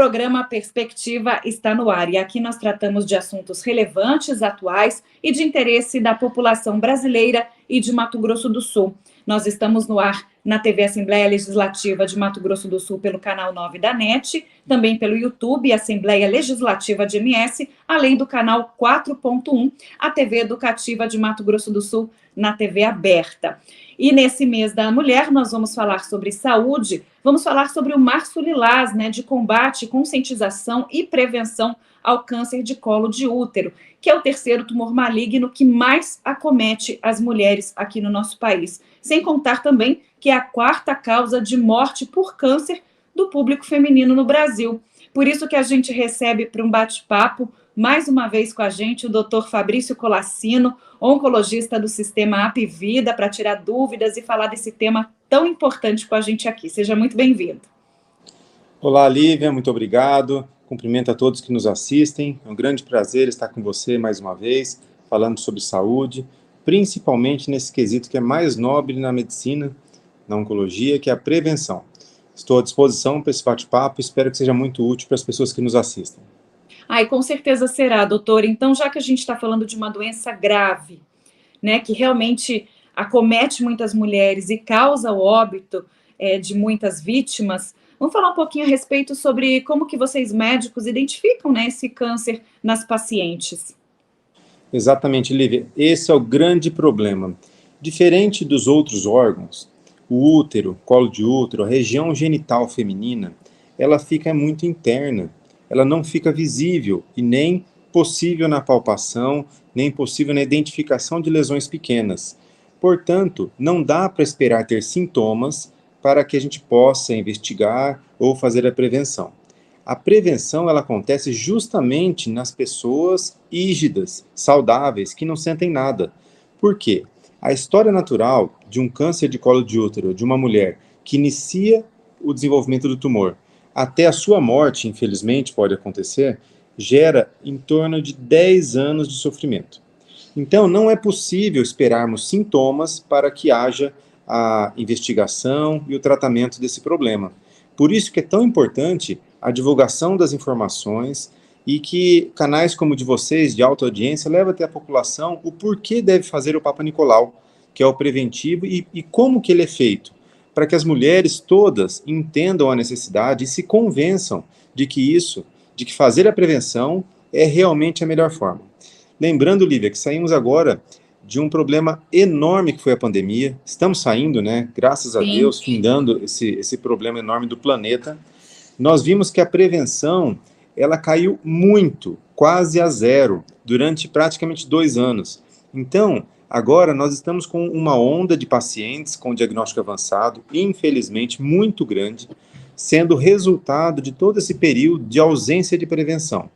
programa Perspectiva está no ar e aqui nós tratamos de assuntos relevantes, atuais e de interesse da população brasileira e de Mato Grosso do Sul. Nós estamos no ar na TV Assembleia Legislativa de Mato Grosso do Sul pelo canal 9 da NET, também pelo YouTube Assembleia Legislativa de MS, além do canal 4.1, a TV Educativa de Mato Grosso do Sul na TV aberta. E nesse mês da mulher nós vamos falar sobre saúde, vamos falar sobre o Março Lilás, de combate, conscientização e prevenção ao câncer de colo de útero, que é o terceiro tumor maligno que mais acomete as mulheres aqui no nosso país. Sem contar também que é a quarta causa de morte por câncer do público feminino no Brasil. Por isso que a gente recebe para um bate-papo, mais uma vez com a gente, o Dr. Fabrício Colassino, oncologista do Sistema Apvida, para tirar dúvidas e falar desse tema tão importante com a gente aqui. Seja muito bem-vindo. Olá, Lívia, muito obrigado. Cumprimento a todos que nos assistem. É um grande prazer estar com você mais uma vez, falando sobre saúde, principalmente nesse quesito que é mais nobre na medicina, na oncologia, que é a prevenção. Estou à disposição para esse bate-papo e espero que seja muito útil para as pessoas que nos assistem. E com certeza será, doutor. Então, já que a gente está falando de uma doença grave, que realmente acomete muitas mulheres e causa o óbito de muitas vítimas, vamos falar um pouquinho a respeito sobre como que vocês médicos identificam esse câncer nas pacientes. Exatamente, Lívia. Esse é o grande problema. Diferente dos outros órgãos, o útero, colo de útero, a região genital feminina, ela fica muito interna. Ela não fica visível e nem possível na palpação, nem possível na identificação de lesões pequenas. Portanto, não dá para esperar ter sintomas para que a gente possa investigar ou fazer a prevenção. A prevenção ela acontece justamente nas pessoas ígidas, saudáveis, que não sentem nada. Por quê? A história natural de um câncer de colo de útero de uma mulher que inicia o desenvolvimento do tumor até a sua morte, infelizmente, pode acontecer, gera em torno de 10 anos de sofrimento. Então, não é possível esperarmos sintomas para que haja a investigação e o tratamento desse problema. Por isso que é tão importante a divulgação das informações e que canais como o de vocês, de alta audiência, levem até a população o porquê deve fazer o Papa Nicolau, que é o preventivo, e como que ele é feito, para que as mulheres todas entendam a necessidade e se convençam de que fazer a prevenção é realmente a melhor forma. Lembrando, Lívia, que saímos agora de um problema enorme que foi a pandemia, estamos saindo, graças a Deus, findando esse problema enorme do planeta. Nós vimos que a prevenção, ela caiu muito, quase a zero, durante praticamente 2 anos. Então, agora nós estamos com uma onda de pacientes com diagnóstico avançado, infelizmente muito grande, sendo resultado de todo esse período de ausência de prevenção.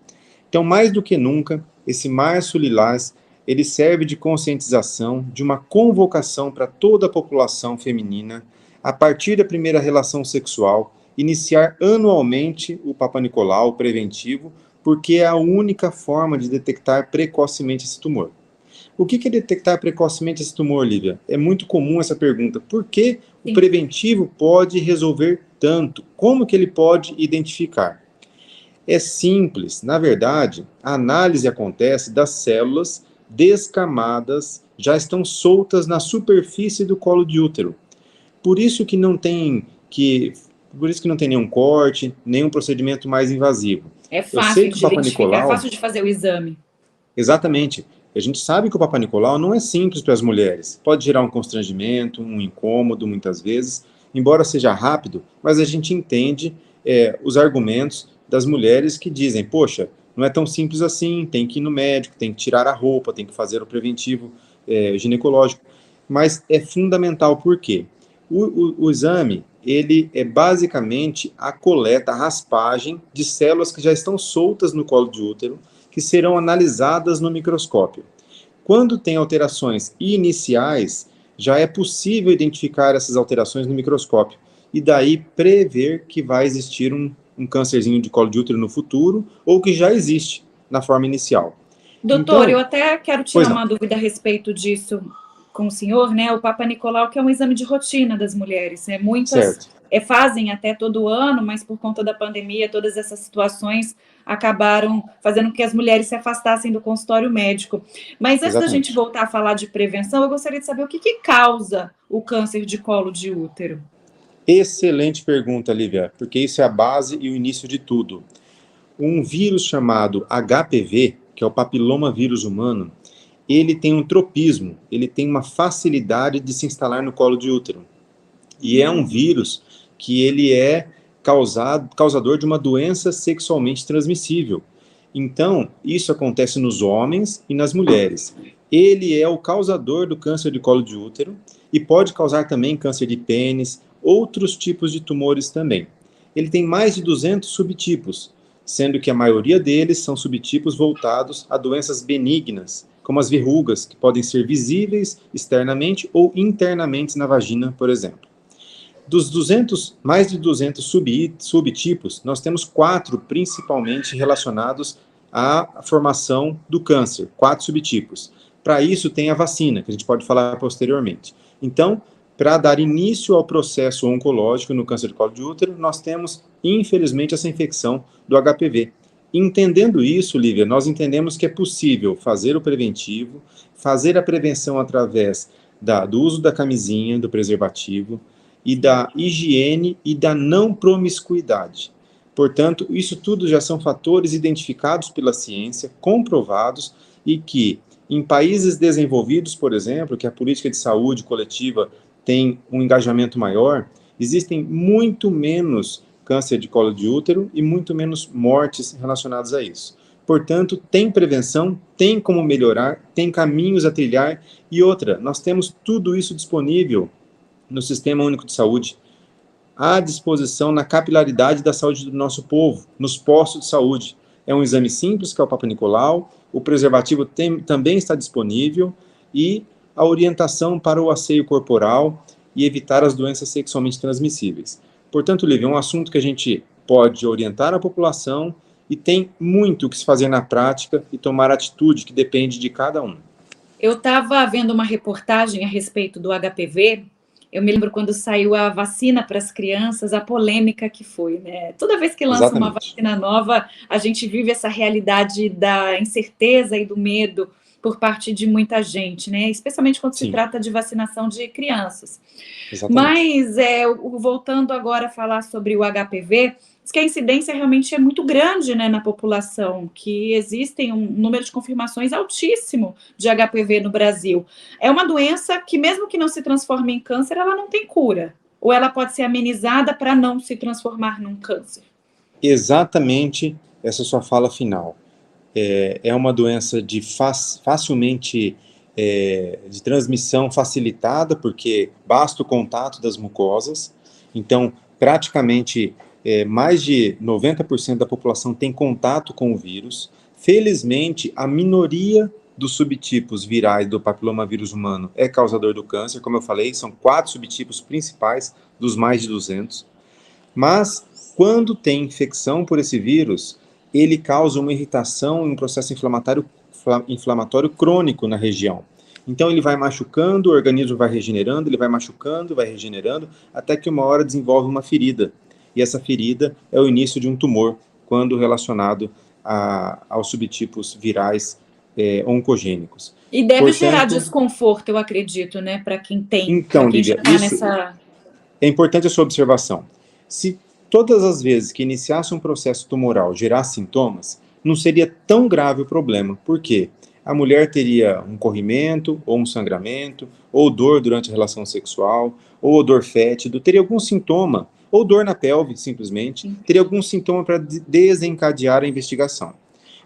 Então, mais do que nunca, esse Março Lilás, ele serve de conscientização, de uma convocação para toda a população feminina, a partir da primeira relação sexual, iniciar anualmente o Papa Nicolau preventivo, porque é a única forma de detectar precocemente esse tumor. O que é detectar precocemente esse tumor, Lívia? É muito comum essa pergunta. Por que o preventivo pode resolver tanto? Como que ele pode identificar? É simples. Na verdade, a análise acontece das células descamadas, já estão soltas na superfície do colo de útero. Por isso que não tem nenhum corte, nenhum procedimento mais invasivo. É fácil de identificar, é fácil de fazer o exame. Exatamente. A gente sabe que o Papa Nicolau não é simples para as mulheres. Pode gerar um constrangimento, um incômodo, muitas vezes, embora seja rápido, mas a gente entende os argumentos das mulheres que dizem, poxa, não é tão simples assim, tem que ir no médico, tem que tirar a roupa, tem que fazer o preventivo ginecológico. Mas é fundamental, por quê? O exame, ele é basicamente a coleta, a raspagem de células que já estão soltas no colo de útero, que serão analisadas no microscópio. Quando tem alterações iniciais, já é possível identificar essas alterações no microscópio, e daí prever que vai existir um câncerzinho de colo de útero no futuro, ou que já existe na forma inicial. Doutor, então, eu até quero tirar uma dúvida a respeito disso com o senhor, o Papa Nicolau, que é um exame de rotina das mulheres, muitas fazem até todo ano, mas por conta da pandemia, todas essas situações acabaram fazendo com que as mulheres se afastassem do consultório médico. Mas antes da gente Exatamente. voltar a falar de prevenção, eu gostaria de saber o que causa o câncer de colo de útero. Excelente pergunta, Lívia, porque isso é a base e o início de tudo. Um vírus chamado HPV, que é o papiloma vírus humano, ele tem um tropismo, ele tem uma facilidade de se instalar no colo de útero. E é um vírus que ele é causador de uma doença sexualmente transmissível. Então, isso acontece nos homens e nas mulheres. Ele é o causador do câncer de colo de útero e pode causar também câncer de pênis, outros tipos de tumores também. Ele tem mais de 200 subtipos, sendo que a maioria deles são subtipos voltados a doenças benignas, como as verrugas, que podem ser visíveis externamente ou internamente na vagina, por exemplo. Dos mais de 200 subtipos, nós temos 4 principalmente relacionados à formação do câncer, 4 subtipos. Para isso tem a vacina, que a gente pode falar posteriormente. Então, para dar início ao processo oncológico no câncer de colo de útero, nós temos, infelizmente, essa infecção do HPV. Entendendo isso, Lívia, nós entendemos que é possível fazer o preventivo, fazer a prevenção através do uso da camisinha, do preservativo, e da higiene e da não promiscuidade. Portanto, isso tudo já são fatores identificados pela ciência, comprovados, e que, em países desenvolvidos, por exemplo, que a política de saúde coletiva tem um engajamento maior, existem muito menos câncer de colo de útero e muito menos mortes relacionadas a isso. Portanto, tem prevenção, tem como melhorar, tem caminhos a trilhar, e outra, nós temos tudo isso disponível no Sistema Único de Saúde, à disposição na capilaridade da saúde do nosso povo, nos postos de saúde. É um exame simples, que é o Papa Nicolau, o preservativo também está disponível, e a orientação para o asseio corporal e evitar as doenças sexualmente transmissíveis. Portanto, Lívia, é um assunto que a gente pode orientar a população e tem muito o que se fazer na prática e tomar atitude que depende de cada um. Eu estava vendo uma reportagem a respeito do HPV. Eu me lembro quando saiu a vacina para as crianças, a polêmica que foi, né? Toda vez que lança uma vacina nova, a gente vive essa realidade da incerteza e do medo por parte de muita gente, né? Especialmente quando se trata de vacinação de crianças. Mas, voltando agora a falar sobre o HPV, diz que a incidência realmente é muito grande, né, na população, que existem um número de confirmações altíssimo de HPV no Brasil. É uma doença que, mesmo que não se transforme em câncer, ela não tem cura. Ou ela pode ser amenizada para não se transformar num câncer? Exatamente essa sua fala final. É uma doença de facilmente de transmissão facilitada, porque basta o contato das mucosas. Então, praticamente mais de 90% da população tem contato com o vírus. Felizmente, a minoria dos subtipos virais do papilomavírus humano é causador do câncer. Como eu falei, são 4 subtipos principais dos mais de 200. Mas, quando tem infecção por esse vírus, ele causa uma irritação e um processo inflamatório crônico na região. Então ele vai machucando, o organismo vai regenerando, ele vai machucando, vai regenerando, até que uma hora desenvolve uma ferida. E essa ferida é o início de um tumor, quando relacionado aos subtipos virais oncogênicos. E deve gerar desconforto, eu acredito, né, para quem tem. Então, Lívia, é importante a sua observação. Se todas as vezes que iniciasse um processo tumoral gerar sintomas, não seria tão grave o problema. Por quê? A mulher teria um corrimento, ou um sangramento, ou dor durante a relação sexual, ou odor fétido, teria algum sintoma, ou dor na pelve, simplesmente, teria algum sintoma para desencadear a investigação.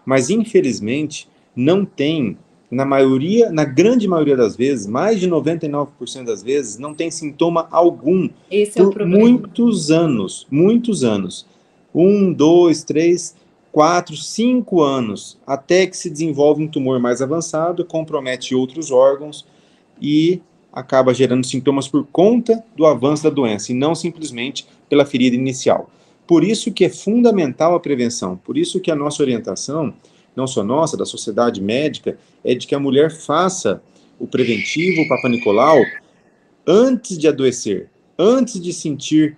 Mas, infelizmente, não tem, na grande maioria das vezes, mais de 99% das vezes, não tem sintoma algum por muitos anos. 1, 2, 3, 4, 5 anos, até que se desenvolve um tumor mais avançado, compromete outros órgãos e acaba gerando sintomas por conta do avanço da doença, e não simplesmente pela ferida inicial. Por isso que é fundamental a prevenção, por isso que a nossa orientação, não só nossa, da sociedade médica, é de que a mulher faça o preventivo, o Papa Nicolau, antes de adoecer, antes de sentir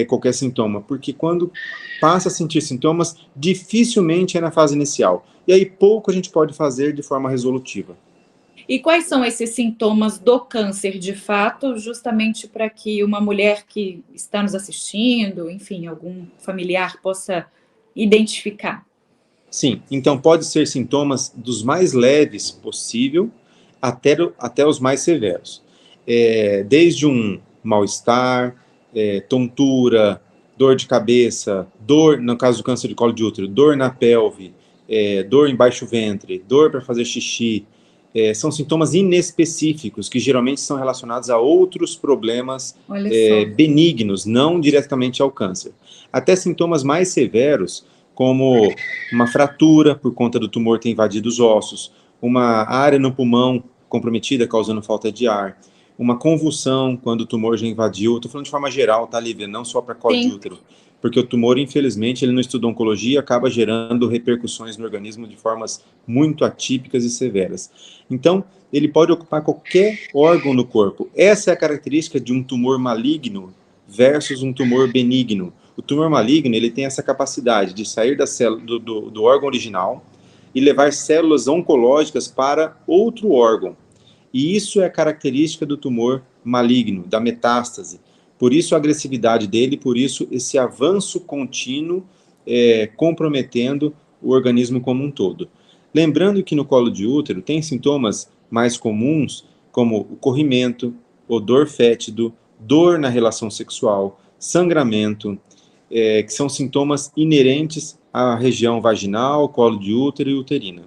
qualquer sintoma, porque quando passa a sentir sintomas, dificilmente é na fase inicial. E aí pouco a gente pode fazer de forma resolutiva. E quais são esses sintomas do câncer, de fato, justamente para que uma mulher que está nos assistindo, enfim, algum familiar possa identificar? Sim, então pode ser sintomas dos mais leves possível até os mais severos. Desde um mal-estar, tontura, dor de cabeça, dor, no caso do câncer de colo de útero, dor na pelve, dor em baixo ventre, dor para fazer xixi. São sintomas inespecíficos que geralmente são relacionados a outros problemas Olha só. benignos, não diretamente ao câncer. Até sintomas mais severos, como uma fratura por conta do tumor ter invadido os ossos, uma área no pulmão comprometida causando falta de ar, uma convulsão quando o tumor já invadiu. Estou falando de forma geral, tá, Lívia? Não só para colo de Sim. útero. Porque o tumor, infelizmente, ele no estudo de oncologia acaba gerando repercussões no organismo de formas muito atípicas e severas. Então, ele pode ocupar qualquer órgão no corpo. Essa é a característica de um tumor maligno versus um tumor benigno. O tumor maligno, ele tem essa capacidade de sair da célula, do órgão original e levar células oncológicas para outro órgão. E isso é a característica do tumor maligno, da metástase. Por isso a agressividade dele, por isso esse avanço contínuo comprometendo o organismo como um todo. Lembrando que no colo de útero tem sintomas mais comuns, como o corrimento, odor fétido, dor na relação sexual, sangramento, que são sintomas inerentes à região vaginal, colo de útero e uterina.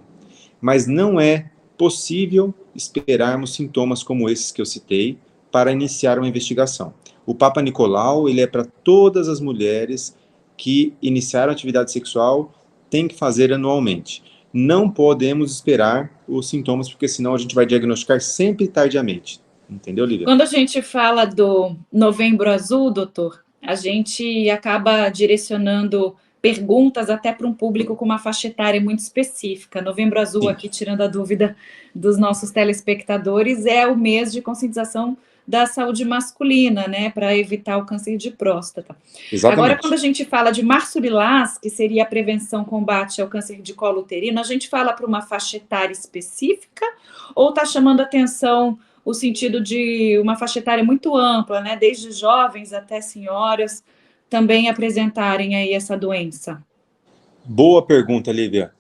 Mas não é possível esperarmos sintomas como esses que eu citei para iniciar uma investigação. O Papa Nicolau, ele é para todas as mulheres que iniciaram atividade sexual, tem que fazer anualmente. Não podemos esperar os sintomas, porque senão a gente vai diagnosticar sempre tardiamente. Entendeu, Lívia? Quando a gente fala do Novembro Azul, doutor, a gente acaba direcionando perguntas até para um público com uma faixa etária muito específica. Novembro Azul, Sim. aqui tirando a dúvida dos nossos telespectadores, é o mês de conscientização da saúde masculina, né, para evitar o câncer de próstata. Exatamente. Agora, quando a gente fala de Março Lilás, que seria a prevenção, combate ao câncer de colo uterino, a gente fala para uma faixa etária específica ou está chamando atenção o sentido de uma faixa etária muito ampla, né, desde jovens até senhoras, também apresentarem aí essa doença? Boa pergunta, Lívia.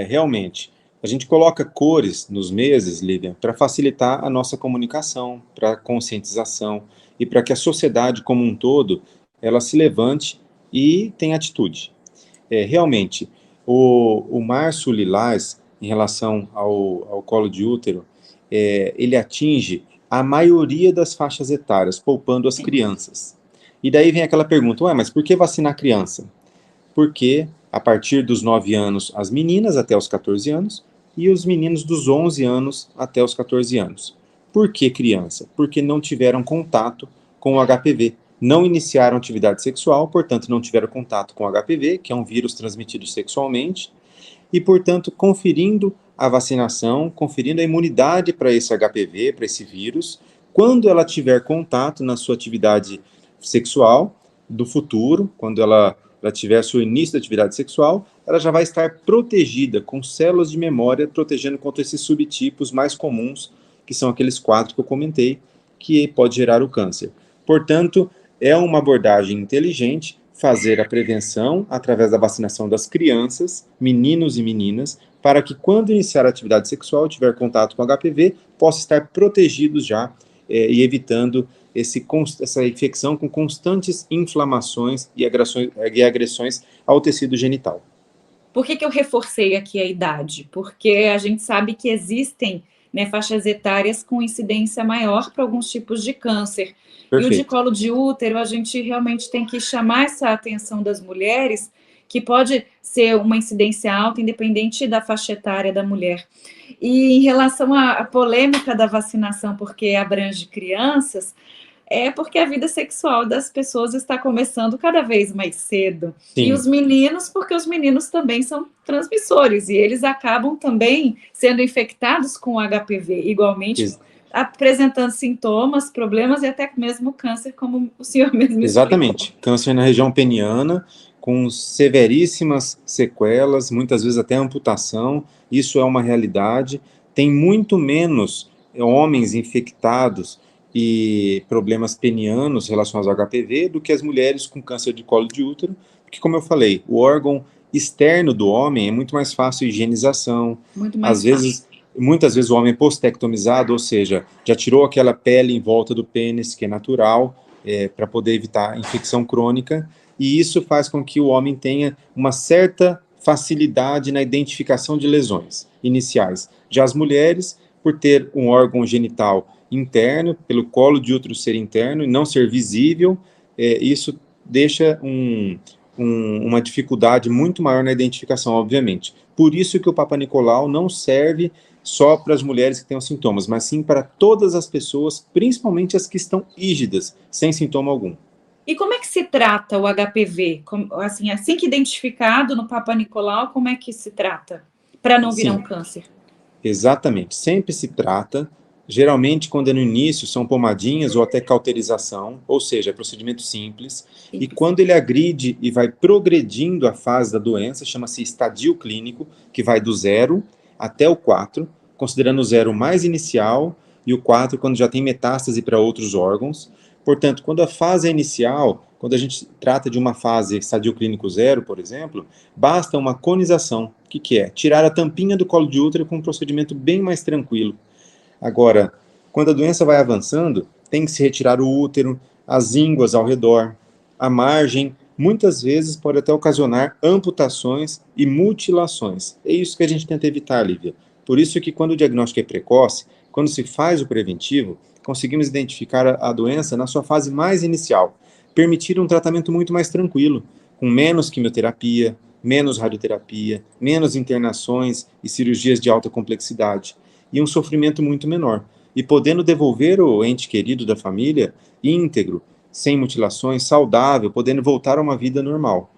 Realmente, a gente coloca cores nos meses, Lívia, para facilitar a nossa comunicação, para a conscientização e para que a sociedade como um todo ela se levante e tenha atitude. Realmente, o Março Lilás, em relação ao colo de útero, ele atinge a maioria das faixas etárias, poupando as crianças. E daí vem aquela pergunta, ué, mas por que vacinar a criança? Porque a partir dos 9 anos, as meninas até os 14 anos, e os meninos dos 11 anos até os 14 anos. Por que criança? Porque não tiveram contato com o HPV. Não iniciaram atividade sexual, portanto não tiveram contato com o HPV, que é um vírus transmitido sexualmente, e, portanto, conferindo a vacinação, conferindo a imunidade para esse HPV, para esse vírus, quando ela tiver contato na sua atividade sexual do futuro, quando ela tiver seu início da atividade sexual, ela já vai estar protegida com células de memória, protegendo contra esses subtipos mais comuns, que são aqueles 4 que eu comentei, que pode gerar o câncer. Portanto, é uma abordagem inteligente fazer a prevenção através da vacinação das crianças, meninos e meninas, para que quando iniciar a atividade sexual, tiver contato com HPV, possa estar protegidos já e evitando essa infecção com constantes inflamações e agressões ao tecido genital. Por que eu reforcei aqui a idade? Porque a gente sabe que existem, né, faixas etárias com incidência maior para alguns tipos de câncer. Perfeito. E o de colo de útero, a gente realmente tem que chamar essa atenção das mulheres, que pode ser uma incidência alta, independente da faixa etária da mulher. E em relação à polêmica da vacinação, porque abrange crianças, é porque a vida sexual das pessoas está começando cada vez mais cedo. Sim. E os meninos, porque os meninos também são transmissores, e eles acabam também sendo infectados com HPV, igualmente apresentando sintomas, problemas e até mesmo câncer, como o senhor mesmo Exatamente. explicou. Câncer na região peniana, com severíssimas sequelas, muitas vezes até amputação. Isso é uma realidade. Tem muito menos homens infectados e problemas penianos relacionados ao HPV do que as mulheres com câncer de colo de útero, porque, como eu falei, o órgão externo do homem é muito mais fácil a higienização. Muito Às mais fácil. vezes, muitas vezes o homem é postectomizado, ou seja, já tirou aquela pele em volta do pênis, que é natural, para poder evitar infecção crônica, e isso faz com que o homem tenha uma certa facilidade na identificação de lesões iniciais. Já as mulheres, por ter um órgão genital interno, pelo colo de útero ser interno e não ser visível, isso deixa uma dificuldade muito maior na identificação, obviamente. Por isso que o Papa Nicolau não serve só para as mulheres que tenham sintomas, mas sim para todas as pessoas, principalmente as que estão rígidas, sem sintoma algum. E como é que se trata o HPV? Assim que identificado no Papa Nicolau, como é que se trata? Para não virar Sim, um câncer. exatamente. Sempre se trata, geralmente quando é no início, são pomadinhas ou até cauterização, ou seja, é procedimento simples. E quando ele agride e vai progredindo a fase da doença, chama-se estadio clínico, que vai do 0 até o 4, considerando o 0 mais inicial e o 4 quando já tem metástase para outros órgãos. Portanto, quando a fase é inicial, quando a gente trata de uma fase estadio clínico 0, por exemplo, basta uma conização. O que é? Tirar a tampinha do colo de útero com um procedimento bem mais tranquilo. Agora, quando a doença vai avançando, tem que se retirar o útero, as ínguas ao redor, a margem, muitas vezes pode até ocasionar amputações e mutilações. É isso que a gente tenta evitar, Lívia. Por isso que quando o diagnóstico é precoce, quando se faz o preventivo, conseguimos identificar a doença na sua fase mais inicial, permitir um tratamento muito mais tranquilo, com menos quimioterapia, menos radioterapia, menos internações e cirurgias de alta complexidade, e um sofrimento muito menor, e podendo devolver o ente querido da família íntegro, sem mutilações, saudável, podendo voltar a uma vida normal.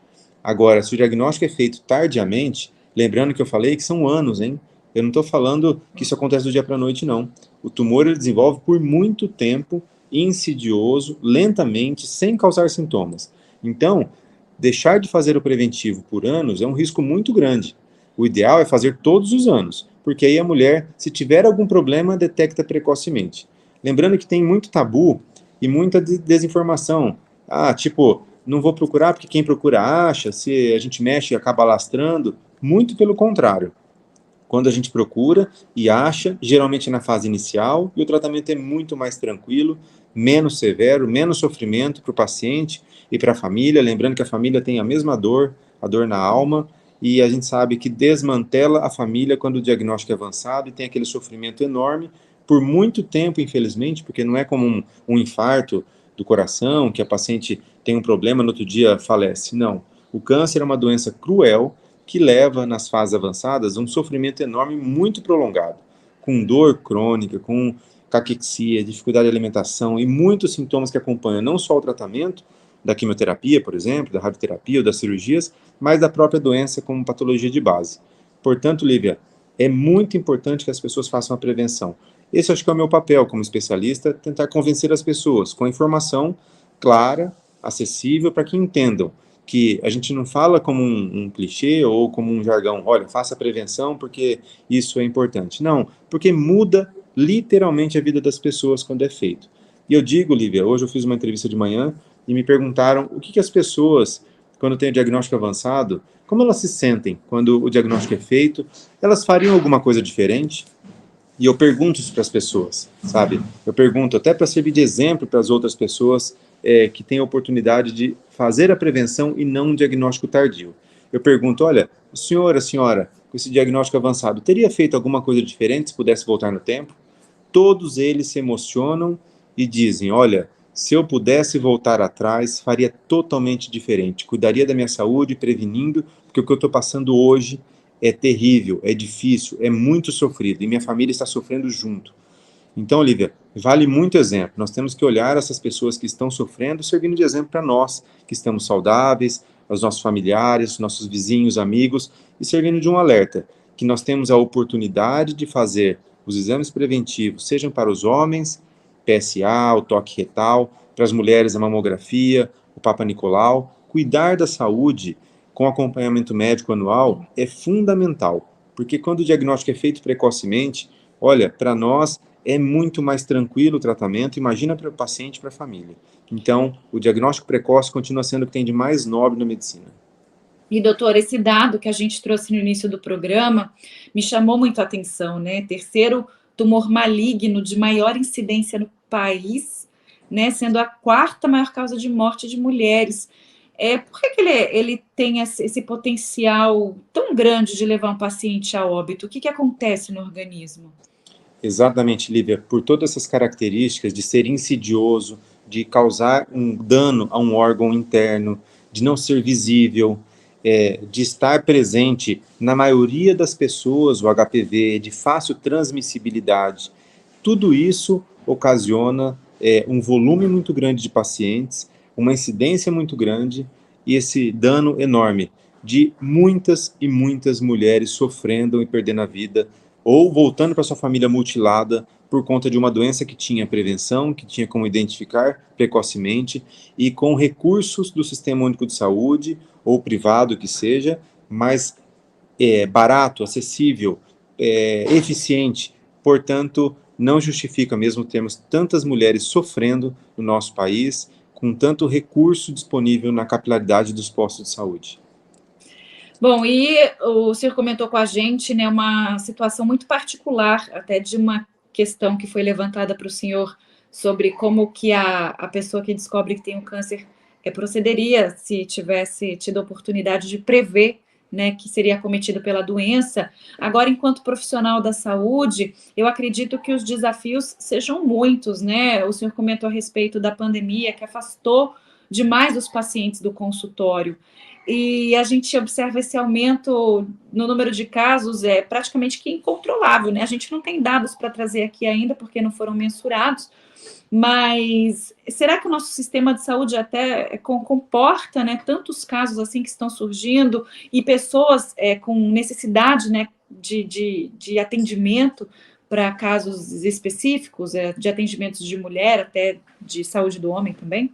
Agora, se o diagnóstico é feito tardiamente, lembrando que eu falei que são anos, hein? Eu não estou falando que isso acontece do dia para a noite, não. O tumor ele desenvolve por muito tempo, insidioso, lentamente, sem causar sintomas. Então, deixar de fazer o preventivo por anos é um risco muito grande. O ideal é fazer todos os anos, porque aí a mulher, se tiver algum problema, detecta precocemente. Lembrando que tem muito tabu e muita desinformação. Tipo, não vou procurar porque quem procura acha, se a gente mexe acaba lastrando. Muito pelo contrário. Quando a gente procura e acha, geralmente na fase inicial, e o tratamento é muito mais tranquilo, menos severo, menos sofrimento para o paciente e para a família. Lembrando que a família tem a mesma dor, a dor na alma, e a gente sabe que desmantela a família quando o diagnóstico é avançado e tem aquele sofrimento enorme por muito tempo, infelizmente, porque não é como um infarto do coração, que a paciente tem um problema, no outro dia falece. Não. O câncer é uma doença cruel que leva, nas fases avançadas, um sofrimento enorme muito prolongado, com dor crônica, com caquexia, dificuldade de alimentação e muitos sintomas que acompanham não só o tratamento da quimioterapia, por exemplo, da radioterapia ou das cirurgias, mas da própria doença como patologia de base. Portanto, Lívia, é muito importante que as pessoas façam a prevenção. Esse acho que é o meu papel como especialista, tentar convencer as pessoas com a informação clara, acessível, para que entendam que a gente não fala como um clichê ou como um jargão, olha, faça prevenção porque isso é importante. Não, porque muda literalmente a vida das pessoas quando é feito. E eu digo, Lívia, hoje eu fiz uma entrevista de manhã e me perguntaram o que as pessoas, quando têm o diagnóstico avançado, como elas se sentem quando o diagnóstico é feito, elas fariam alguma coisa diferente? E eu pergunto isso para as pessoas, sabe? Eu pergunto até para servir de exemplo para as outras pessoas que têm a oportunidade de fazer a prevenção e não um diagnóstico tardio. Eu pergunto, olha, o senhor, a senhora, com esse diagnóstico avançado, teria feito alguma coisa diferente se pudesse voltar no tempo? Todos eles se emocionam e dizem, olha, se eu pudesse voltar atrás, faria totalmente diferente. Cuidaria da minha saúde, prevenindo, porque o que eu estou passando hoje é terrível, é difícil, é muito sofrido, e minha família está sofrendo junto. Então, Olivia, vale muito exemplo. Nós temos que olhar essas pessoas que estão sofrendo, servindo de exemplo para nós, que estamos saudáveis, aos nossos familiares, nossos vizinhos, amigos, e servindo de um alerta, que nós temos a oportunidade de fazer os exames preventivos, sejam para os homens, PSA, o toque retal, para as mulheres a mamografia, o Papa Nicolau, cuidar da saúde com acompanhamento médico anual é fundamental, porque quando o diagnóstico é feito precocemente, olha, para nós é muito mais tranquilo o tratamento, imagina para o paciente e para a família. Então, o diagnóstico precoce continua sendo o que tem de mais nobre na medicina. E, doutor, esse dado que a gente trouxe no início do programa me chamou muito a atenção, né? Terceiro tumor maligno de maior incidência no país, né? Sendo a quarta maior causa de morte de mulheres. Por que ele tem esse potencial tão grande de levar um paciente a óbito? O que acontece no organismo? Exatamente, Lívia, por todas essas características de ser insidioso, de causar um dano a um órgão interno, de não ser visível, de estar presente na maioria das pessoas, o HPV, de fácil transmissibilidade, tudo isso ocasiona um volume muito grande de pacientes, uma incidência muito grande e esse dano enorme de muitas e muitas mulheres sofrendo e perdendo a vida ou voltando para sua família mutilada por conta de uma doença que tinha prevenção, que tinha como identificar precocemente e com recursos do Sistema Único de Saúde ou privado que seja, mais barato, acessível, eficiente. Portanto, não justifica mesmo termos tantas mulheres sofrendo no nosso país, com tanto recurso disponível na capilaridade dos postos de saúde. Bom, e o senhor comentou com a gente, né, uma situação muito particular, até de uma questão que foi levantada para o senhor sobre como que a pessoa que descobre que tem um câncer procederia se tivesse tido a oportunidade de prever, né, que seria acometido pela doença. Agora, enquanto profissional da saúde, eu acredito que os desafios sejam muitos, né? O senhor comentou a respeito da pandemia, que afastou demais os pacientes do consultório. E a gente observa esse aumento no número de casos praticamente que incontrolável, né? A gente não tem dados para trazer aqui ainda, porque não foram mensurados, mas será que o nosso sistema de saúde até comporta, né, tantos casos assim que estão surgindo e pessoas com necessidade, né, de atendimento para casos específicos, de atendimentos de mulher, até de saúde do homem também?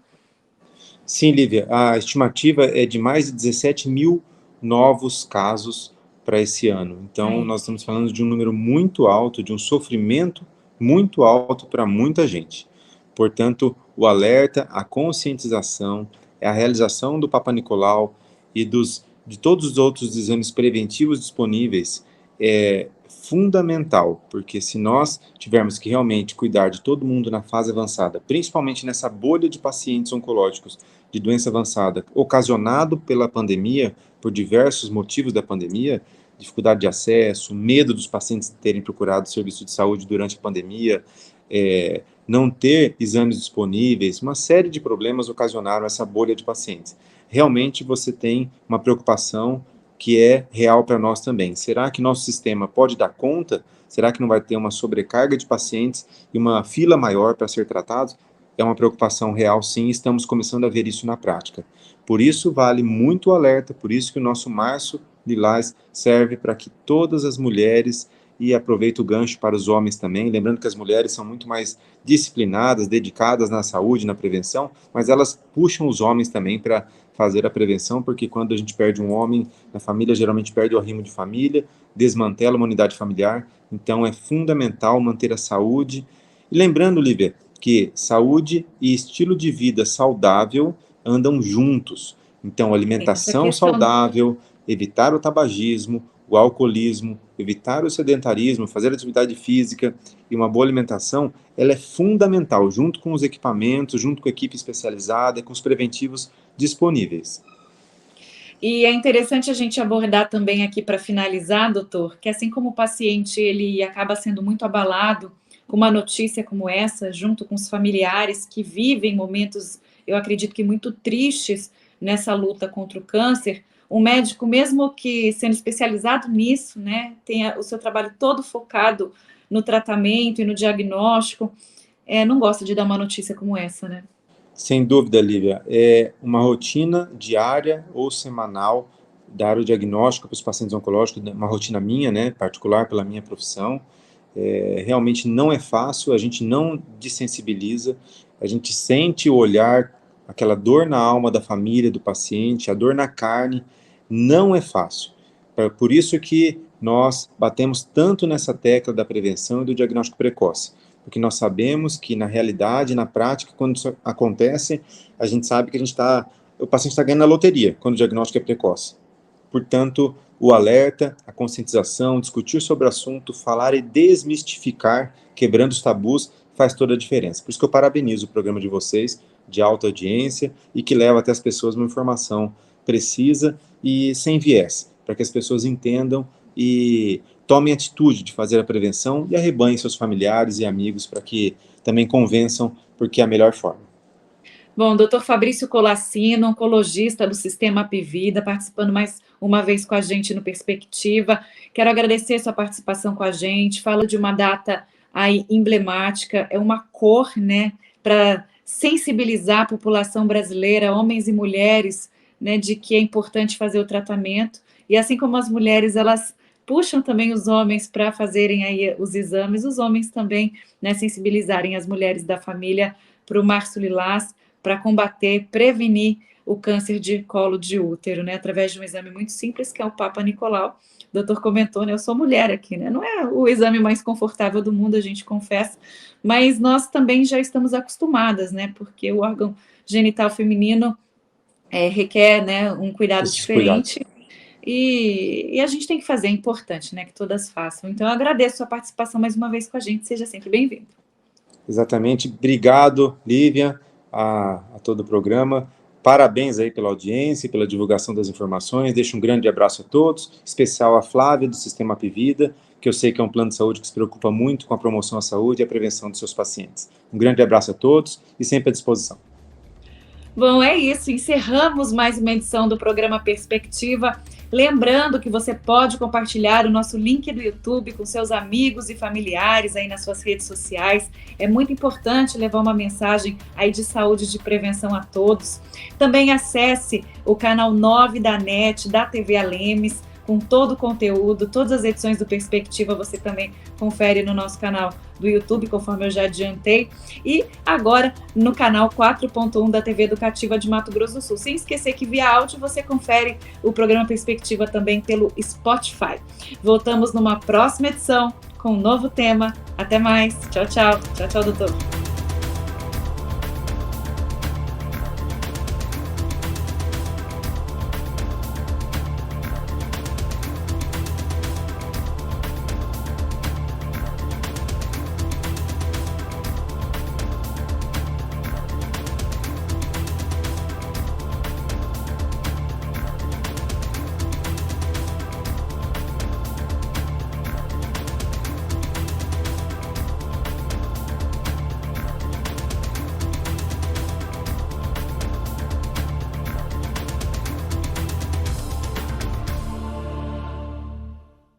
Sim, Lívia, a estimativa é de mais de 17 mil novos casos para esse ano. Então, nós estamos falando de um número muito alto, de um sofrimento muito alto para muita gente. Portanto, o alerta, a conscientização, a realização do Papa Nicolau e de todos os outros exames preventivos disponíveis é fundamental, porque se nós tivermos que realmente cuidar de todo mundo na fase avançada, principalmente nessa bolha de pacientes oncológicos de doença avançada, ocasionado pela pandemia, por diversos motivos da pandemia, dificuldade de acesso, medo dos pacientes terem procurado serviço de saúde durante a pandemia, não ter exames disponíveis, uma série de problemas ocasionaram essa bolha de pacientes. Realmente você tem uma preocupação que é real para nós também. Será que nosso sistema pode dar conta? Será que não vai ter uma sobrecarga de pacientes e uma fila maior para ser tratados? É uma preocupação real, sim, e estamos começando a ver isso na prática. Por isso vale muito o alerta, por isso que o nosso Março Lilás serve para que todas as mulheres, e aproveito o gancho para os homens também, lembrando que as mulheres são muito mais disciplinadas, dedicadas na saúde, na prevenção, mas elas puxam os homens também para fazer a prevenção, porque quando a gente perde um homem na família, geralmente perde o arrimo de família, desmantela uma unidade familiar, então é fundamental manter a saúde. E lembrando, Lívia, que saúde e estilo de vida saudável andam juntos. Então, alimentação saudável, evitar o tabagismo, o alcoolismo, evitar o sedentarismo, fazer atividade física e uma boa alimentação, ela é fundamental, junto com os equipamentos, junto com a equipe especializada, com os preventivos disponíveis. E é interessante a gente abordar também aqui para finalizar, doutor, que assim como o paciente ele acaba sendo muito abalado com uma notícia como essa, junto com os familiares que vivem momentos, eu acredito que muito tristes nessa luta contra o câncer, o médico, mesmo que sendo especializado nisso, né, tenha o seu trabalho todo focado no tratamento e no diagnóstico, não gosta de dar uma notícia como essa, né? Sem dúvida, Lívia, é uma rotina diária ou semanal dar o diagnóstico para os pacientes oncológicos, uma rotina minha, né, particular pela minha profissão, realmente não é fácil, a gente não desensibiliza, a gente sente o olhar, aquela dor na alma da família, do paciente, a dor na carne, não é fácil. Por isso que nós batemos tanto nessa tecla da prevenção e do diagnóstico precoce, porque nós sabemos que na realidade, na prática, quando isso acontece, a gente sabe que o paciente está ganhando na loteria, quando o diagnóstico é precoce. Portanto, o alerta, a conscientização, discutir sobre o assunto, falar e desmistificar, quebrando os tabus, faz toda a diferença. Por isso que eu parabenizo o programa de vocês, de alta audiência, e que leva até as pessoas uma informação precisa e sem viés, para que as pessoas entendam e tomem atitude de fazer a prevenção e arrebanhem seus familiares e amigos para que também convençam, porque é a melhor forma. Bom, doutor Fabrício Colassino, oncologista do Sistema Apivida, participando mais uma vez com a gente no Perspectiva. Quero agradecer sua participação com a gente. Falo de uma data aí emblemática, é uma cor, né, para sensibilizar a população brasileira, homens e mulheres, né, de que é importante fazer o tratamento. E assim como as mulheres, elas puxam também os homens para fazerem aí os exames, os homens também, né, sensibilizarem as mulheres da família para o Março Lilás, para combater, prevenir o câncer de colo de útero, né, através de um exame muito simples, que é o Papa Nicolau. O doutor comentou, né, eu sou mulher aqui, né, não é o exame mais confortável do mundo, a gente confessa, mas nós também já estamos acostumadas, né, porque o órgão genital feminino requer, né, um cuidado diferente, e a gente tem que fazer, é importante, né, que todas façam. Então, eu agradeço a sua participação mais uma vez com a gente, seja sempre bem-vindo. Exatamente, obrigado, Lívia, a todo o programa. Parabéns aí pela audiência e pela divulgação das informações. Deixo um grande abraço a todos, especial a Flávia, do Sistema Apivida, que eu sei que é um plano de saúde que se preocupa muito com a promoção à saúde e a prevenção dos seus pacientes. Um grande abraço a todos e sempre à disposição. Bom, é isso. Encerramos mais uma edição do programa Perspectiva. Lembrando que você pode compartilhar o nosso link do YouTube com seus amigos e familiares aí nas suas redes sociais. É muito importante levar uma mensagem aí de saúde e de prevenção a todos. Também acesse o canal 9 da NET, da TV Alemes, com todo o conteúdo, todas as edições do Perspectiva você também confere no nosso canal do YouTube, conforme eu já adiantei, e agora no canal 4.1 da TV Educativa de Mato Grosso do Sul. Sem esquecer que via áudio você confere o programa Perspectiva também pelo Spotify. Voltamos numa próxima edição com um novo tema. Até mais. Tchau, tchau. Tchau, tchau, doutor.